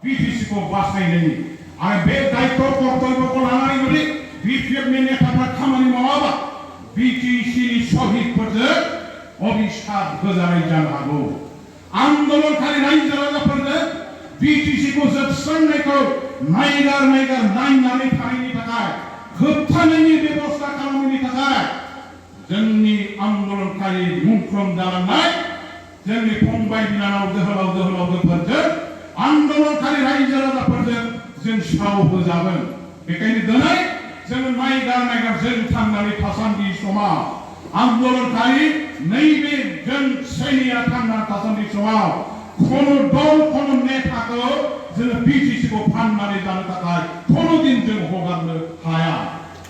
BTCखौ बासायनायनि आरो बे दायित्व कर्तव्यखौ लानानै जुदि BPFनि नेताफ्रा खामानि मावाबा BTCनि शहीदफोरजों अभिशाप होजानाय जानो हागौ। आन्दोलनखारि रायजो राजाफोरनो BTCखौ जोबस्रांनायखौ नायगार नायनानै थानायनि थाखाय होबथानायनि बेबस्था खालामनायनि थाखाय जोंनि आन्दोलनखारि मुंख्लं जालांनाय जोंनि फंबाय बिनानाव जोहोलावजोफोरजों आन्दोलनखारि रायजो राजाफोरजों जों साव होजागोन। बेखायनो दिनै जों नायगार जों थांनानै थासान्दि समाव आन्दोलनखारि नैबे जों सैनिया थांनानै थासान्दि समाव कोनो दल कोनो नेताखौ जों BTCखौ फाननानै जानो थाखाय कोनो दिन जों हगारनो हाया।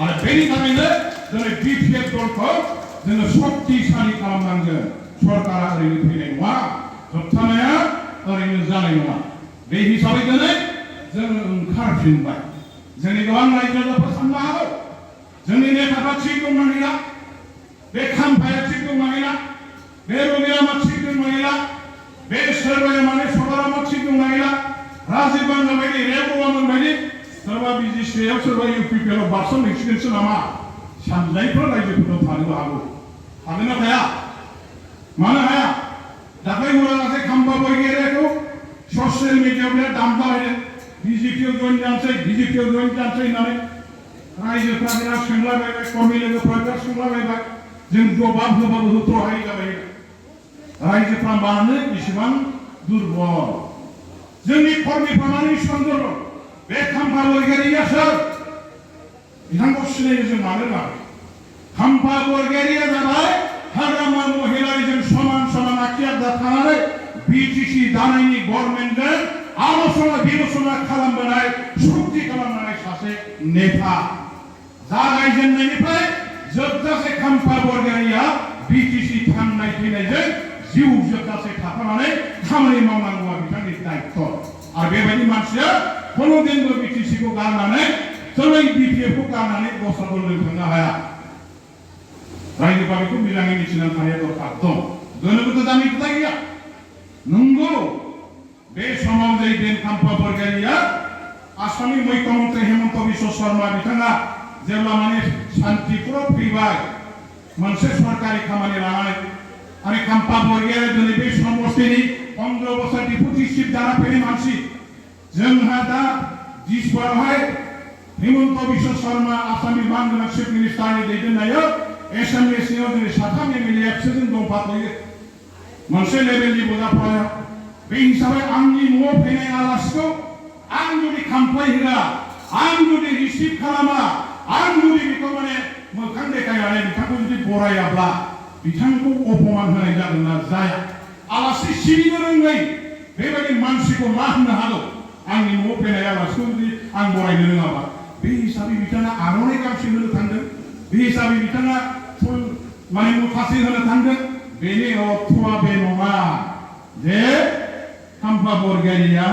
आरो बेनि थाखायनो दिनै BPF दलखौ जोङो शक्तिशाली खालामनांगोन। सरकारा ओरैनो फैनाय नङा, होबथानाया ओरैनो जानाय नङा। बे हिसाबै दिनै जोङो ओंखारफिनबाय। जोंनि गोबां रायजो राजाफोर साननो हागौ जोंनि नेताफ्रा थिग दंना गैला, बे खाम्फाया थिग दंना गैला, बे रबिरामा थिग दंना गैला, बे सोरबाया माने सदारामा थिग दंना गैला, राजीव गान्धी बायदि रेबगन बायदि सोरबा BJCआव सोरबा UPPआव बारसन हैसिगोनसो नामा साननायफोर रायजोफोराव थानोबो हागौ। हागोन ना हाया? मानो हाया? दाख्लै उरागासे खाम्फा बरगयारिखौ ससियेल मिडियायाव बिराद दामलाबायदों। BJPआव जइन जानोसै होननानै रायजोफ्रा बिराद सोंलाबायबाय, कर्मि लोगोफ्रा बिराद सोंलाबायबाय। जों जबाब होबाबो होथ्र' हायै जाबाय। रायजोफ्रा मानो इसेबां दुर्बल? जोंनि कर्मिफ्रा मानो इसेबां दुर्बल? बे खाम्फा बरगयारिया सोर? बिथांखौ सिनायो जों मानो लाबाय? खाम्फा बरगयारिया जाबाय हाग्रामा महिलारिजों समान आखि आगदा थानानै BTC दानायनि गभर्नमेन्टजों आलोचना बिलोचना खालामबोनाय सक्ति खालामनाय सासे नेता। जागायजेननायनिफ्राय जोबजासे खाम्फा बरगयारिया BTC थांनाय फैनायजों जिउ जोबजासे थाफानानै खामानि मावनांगौआ बिथांनि दायित्व। आरो बेबायदि मानसिया कोनो दिनबो BTCखौ गारनानै सोरबा BPFखौ गारनानै दस्रा दलजों थांनो हाया। रायजोफ्रा बेखौ मोजाङै मिथिनानै थानाया दरकार दं। गोनो गोथो जानाय खोथा गैया। नंगौ बे समाव जे बेन खाम्फा बरगयारिया आसामनि मुख्यमन्त्री हेमन्त बिश्व शर्मा बिथाङा जेब्ला माने सान्तिपुराव फैबाय मोनसे सरकारि खामानि लानानै आरो खाम्फा बरगयारिया दिनै बे समष्टिनि 15 बोसोर डिपुटि चिफ जाना फैनाय मानसि। जोंहा दा दिसपुरावहाय हेमन्त बिश्व शर्मा आसामनि मानगोनां चिफ मिनिस्टारनि दैदेननायाव एसेम्बलि सिङाव दिनै 7 MLA जों दंफाथ'यो मोनसे लेभेलनि बजाफोराव। बे हिसाबै आंनि न'आव फैनाय आलासिखौ आं जुदि खामफ्लाय होआ, आं जुदि रिसिभ खालामा, आं जुदि बेखौ माने मोखां देखायनानै बिथांखौ जुदि बरायाब्ला बिथांखौ अपमान होनाय जागोन ना जाया? आलासि सिबिनो रोङै बेबायदि मानसिखौ मा होननो हागौ? आंनि न'आव फैनाय आलासिखौ जुदि आं बरायनो रोङाबा। बे हिसाबै बिथाङा आर'नाइ गांसे होनो थांदों, बे हिसाबै बिथाङा फुल माने मुखासे होनो थांदों। बेनि अर्थआ बे नङा जे खाम्फा बरगयारिया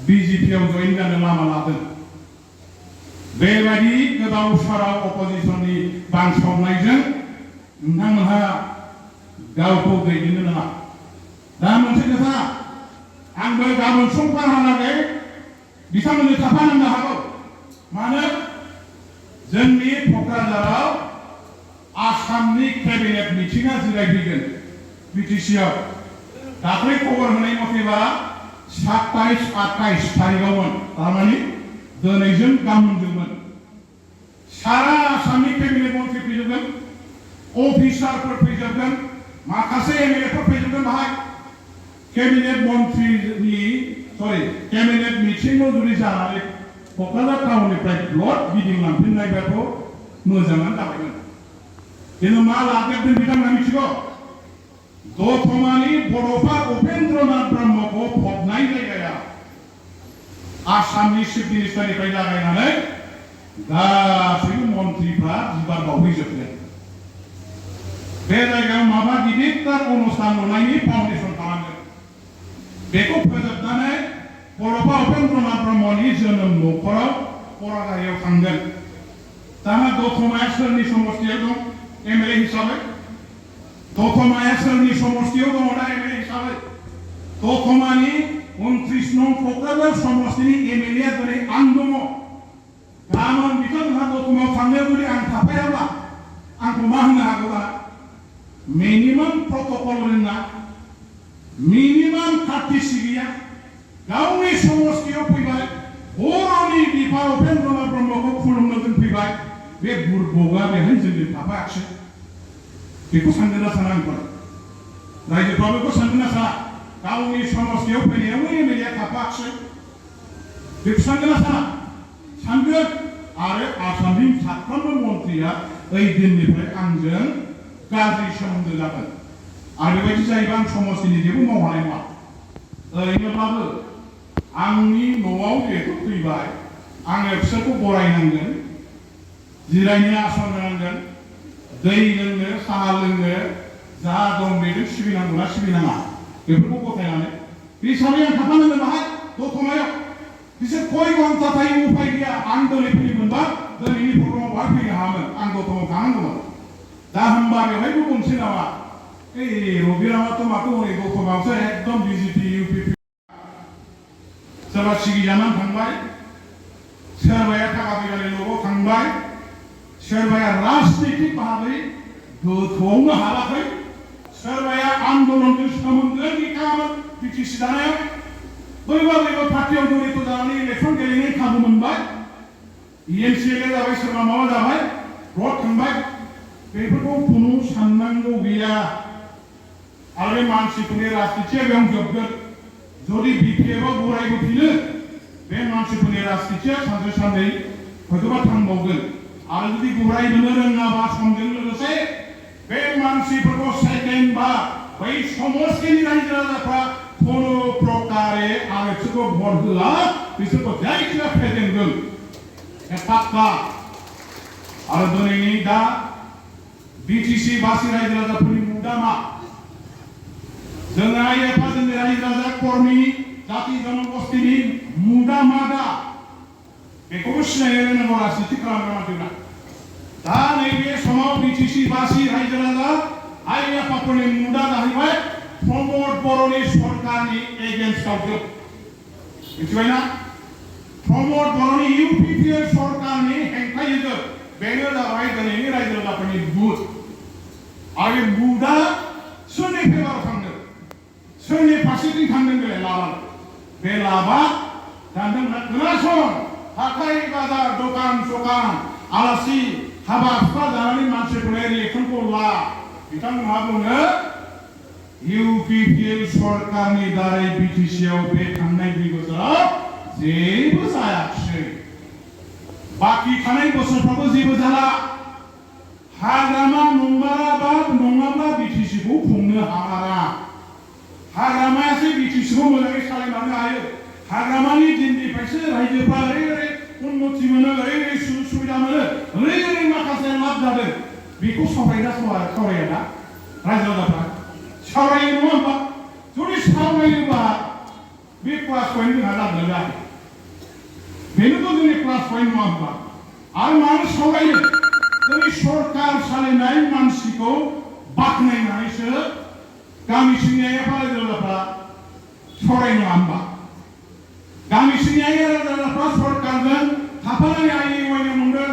BJPआव जइन जानो लामा लादों। बेबायदि गोदाव सोराव अपोजिसननि बांसावनायजों नोंथांमोनहा गावखौ दैदेननो नाङा। दा मोनसे खोथा, आंबो गाबोन समबारहालागै बिथांमोननो थाफानांनो हागौ। मानो? जोंनि क'क्राझाराव आसामनि केबिनेट मिटिंआ जिरायफैगोन BTCआव। दाख्लै खबर होनाय मथेबा 27-28 तारिखआवमोन, थारमाने दिनैजों गाबोनजोंमोन। सारा आसामनि केबिनेट मन्थ्रि फैजोबगोन, अफिसारफोर फैजोबगोन, माखासे MLAफोर फैजोबगोन। बाहाय केबिनेट मिटिंआव जुदि जानानै क'क्राझार टाउननिफ्राय ब्लड गिदिंलांफिननायबाथ' मोजाङानो जाबायमोन। किन्तु मा लादेरदों बिथांमोना मिथिगौ? दतमानि बड'फा उपेन्द्रनाथ ब्रह्मखौ फबनाय जायगाया आसामनि चिफ मिनिस्टारनिफ्राय जागायनानै गासैबो मन्थ्रिफ्रा बिबार बावहैजोबगोन। बे जायगायाव माबा गिदिरथार अनुष्ठान लुनायनि फाउन्डेसन खालामगोन। बेखौ फोजोबनानै बड'फा उपेन्द्रनाथ ब्रह्मनि जोनोम न'खराव बरागारियाव थांगोन। दाना दतमाया सोरनि समष्टियाव दं MLA हिसाबै? दतमाया सोरनि समष्टियाव दङ दा MLA हिसाबै? दतमानि 29 नं क'क्राझार समष्टिनि एमएलए दिनै आं दङ गाबोन बिथांमोनहा दतमायाव थांनायाव जुदि आं थाफायाब्ला आंखौ मा होननो हागौ दा मिनिमाम प्रट'कल रोङा मिनिमाम कार्टिसि गैया गावनि समष्टियाव फैबाय बर'नि बिफा उपेन्द्रनाथ ब्रह्मखौ खुलुमनो जों फैबाय बे बुरबकआ बेहाय जोंजों थाफायाखिसै बेखौ सानगोना साना आंफोर रायजोफ्रा बेखौ सानगोना साना गावनि समष्टियाव फैनायावनो एमएलए थाफायाखिसै बेखौ सानगोना साना सानगोन आरो आसामनि साफ्रोमबो मन्थ्रिया ओइ दिननिफ्राय आंजों गाज्रि सोमोन्दो जागोन आरो बेबायदि जायोबा आं समष्टिनि जेबो मावनो हानाय नङा ओरैनोब्लाबो आंनि न'आव जिहेतु फैबाय आङो बिसोरखौ बरायनांगोन जिरायनो आसन होनांगोन दै लोंनो साहा लोंनो जा दं बेजों सिबिनांगौना सिबिनाङा बेफोरखौ गथायनानै बे हिसाबै आं थाफानांगोन बाहाय दतमायाव बिसोर खय घन्टा थायो उपाय गैया आं दिनै फैयोमोनबा दिनैनि प्रग्रामाव बाहाय फैनो हायामोन आं दतमायाव थानांगौमोन दा होनबा बेवहायबो बुंसै नामा ओइ रबिरामाथ' माथो हनै दतमायावसो एकदम बिजेपि इउपिपि सोरबा सिगि जानानै थांबाय सोरबाया थाखा फैसानि न'आव थांबाय सोरबाया राजनितिक भाबै गोथौआवनो हाबाखै सोरबाया आन्दलनजों सोमोन्दो गैखायामोन बिटिसि दानायाव बैबा पार्टियाव जड़ित जानानै इलेक्सन गेलेनायनि खाबु मोनबाय एमसिएलए जाबाय सोरबा माबा जाबाय भट थांबाय बेफोरखौ खुनु साननांगौ गैया आरो बे मानसिफोरनि राजनितिया बेयाव जोबगोन जुदि बिपिएफआव बरायबोफिनो बे मानसिफोरनि राजनितिया सानसे साननै हयतोबा थांबावगोन आरो जुदि बरायबोनो रोङाबा समजों लोगोसे बे मानसिफोरखौ सेकेन्ड बा बै समष्टिनि रायजो राजाफ्रा कोनो प्रकारे आं बिसोरखौ भट होआ बिसोरखौ जायखिया फेजेनगोन पाक्का आरो दिनैनि दा बिटिसि बासि रायजो राजाफोरनि मुदा मा जोंना एफा जोंनि रायजो राजा कर्मि जाति जनगोष्ठीनि मुदा मा दा बेखौबो सिनायनो रोंनांगौ राजनिति खालामग्रा मानसिफ्रा दा नैबे समाव बिटिसि बासि रायजो राजा आइ आफाफोरनि मुदा जाहैबाय प्रमोद बर'नि सरकारनि एगेन्स्टआव जोब मिथिबायना प्रमोद बर'नि इउपिपिएल सरकारनि हेंथायै जोब बेनो जाबाय दिनैनि रायजो राजाफोरनि बुथ आरो बुथआ सोरनि फेभाराव थांदों सोरनि फारसेथिं थांदों बे लाबा दानदों खोनासं हाथाय बाजार दखान सखान आलासि हाबा हुखा जानानै मानसिफोरनि रिएक्सनखौ ला बिथांमोनहा बुङो इउपिपिएल सरकारनि दारै बिटिसिआव बे थांनाय 2 बोसोराव जेबो जायाखिसै बाकी थानाय बोसोरफ्रावबो जेबो जाला हाग्रामा नङाब्ला बिटिसिखौ खुंनो हामारा हाग्रामायासो बिटिसिखौ मोजाङै सालायलांनो हायो हाग्रामानि दिननिफ्रायसो रायजोफ्रा ओरै उन्नति मोनो ओरै सुजुग सुबिदा मोनो ओरै माखासे लाब जादों बेखौ सावराया दा रायजो राजाफ्रा सावरायो नङा होमबा जुदि सावरायोबा बे क्लास पइन्ट जोंहा जादों जायाखै बेनोथ' जोंनि क्लास पइन्ट नङा होमबा आरो मानो सावरायो जोंनि सरकार सालायनाय मानसिखौ बाख्नायनानैसो गामि सिंनि रायजो राजाफ्रा सावरायनो नङा होमबा गामि सिंनि रायजो राजाफ्रा सरकारजों थाफानानै आइएवाइनो मोनदों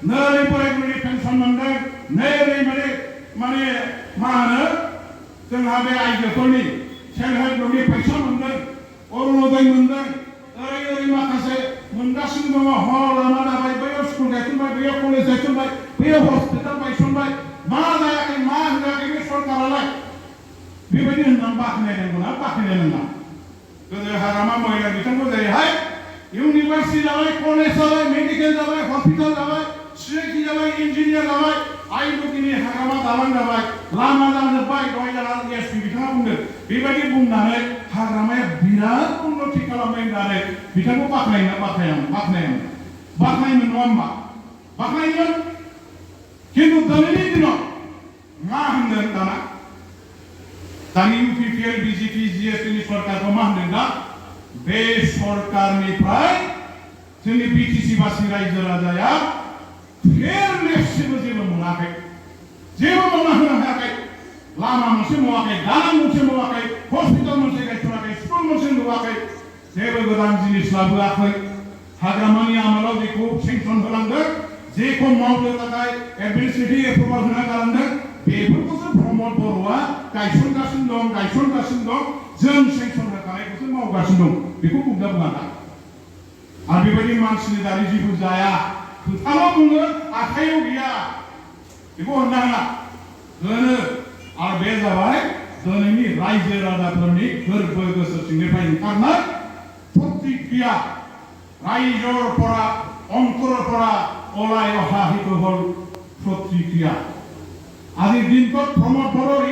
नै बोराय बुरैनि पेन्सन मोनदों नै माने मा होनो जोंहा बे आइजोफोरनि सेल्फ हेल्प ग्रुपनि फैसा मोनदों अरुणोदय मोनदों ओरै माखासे मोनगासिनो दङ लामा जाबाय बैयाव स्कुल गायसनबाय बैयाव कलेज गायसनबाय बैयाव हस्पिटाल गायसनबाय मा जायाखै मा होआखै बे सरकारालाय बेबायदि होननानै बाख्नायनांगौना बाख्नायनाङा गोदो हाग्रामा महिला बिथांखौ जेरैहाय इउनिभार्सिटि जाबाय कलेज जाबाय मेडिकेल जाबाय हस्पिटाल जाबाय सिआइटि जाबाय इन्जिनियार जाबाय आइलुगिनि हाग्रामा दालां जाबाय लामा जाजोब्बाय दहाय जाना एसपि बिथाङा बुंदों बेबायदि बुंनानै हाग्रामाया बिराद उन्नति खालामबाय होननानै बिथांखौ बाख्नायोमोन नङा होमबा बाख्नायोमोन खिन्थु दिनैनि दिनाव मा होनदों दानि इउपिपिएल बिजेपि जिएसटिनि सरकारखौ मा होनदों दा बे सरकारनिफ्राय जोंनि बिटिसि बासि रायजो राजाया फेरलेसबो जेबो मोनाखै जेबो मावना होनो हायाखै लामा मोनसे मावाखै दालां मोनसे मावाखै हस्पिटाल मोनसे गायसनाखै स्कुल मोनसे लुवाखै जेबो गोदान जिनिस लाबोआखै हाग्रामानि आमोलाव जेखौ सेंसन होलांदों जेखौ मावनो थाखाय एडमिनिस्ट्रेटिभ एप्रुभाल होना गालांदों बेफोरखौसो प्रमद बर'आ गायसनगासिनो दं जों सेंसन होखानायखौसो मावगासिनो दं बेखौ बुंदा बुङा आरो बेबायदि मानसिनि दारि जेबो जाया खोथाल' बुङो आखाइयाव गैया बेखौ होनना होना होनो आरो बे जाबाय दिनैनि रायजो राजाफोरनि गोरबो गोसो सिंनिफ्राय ओंखारनाय प्रतिक्रिया रायजोर परा अंकुर परा अलाय अहा हित हल प्रतिक्रिया आजिर दिनखौ प्रमद बर'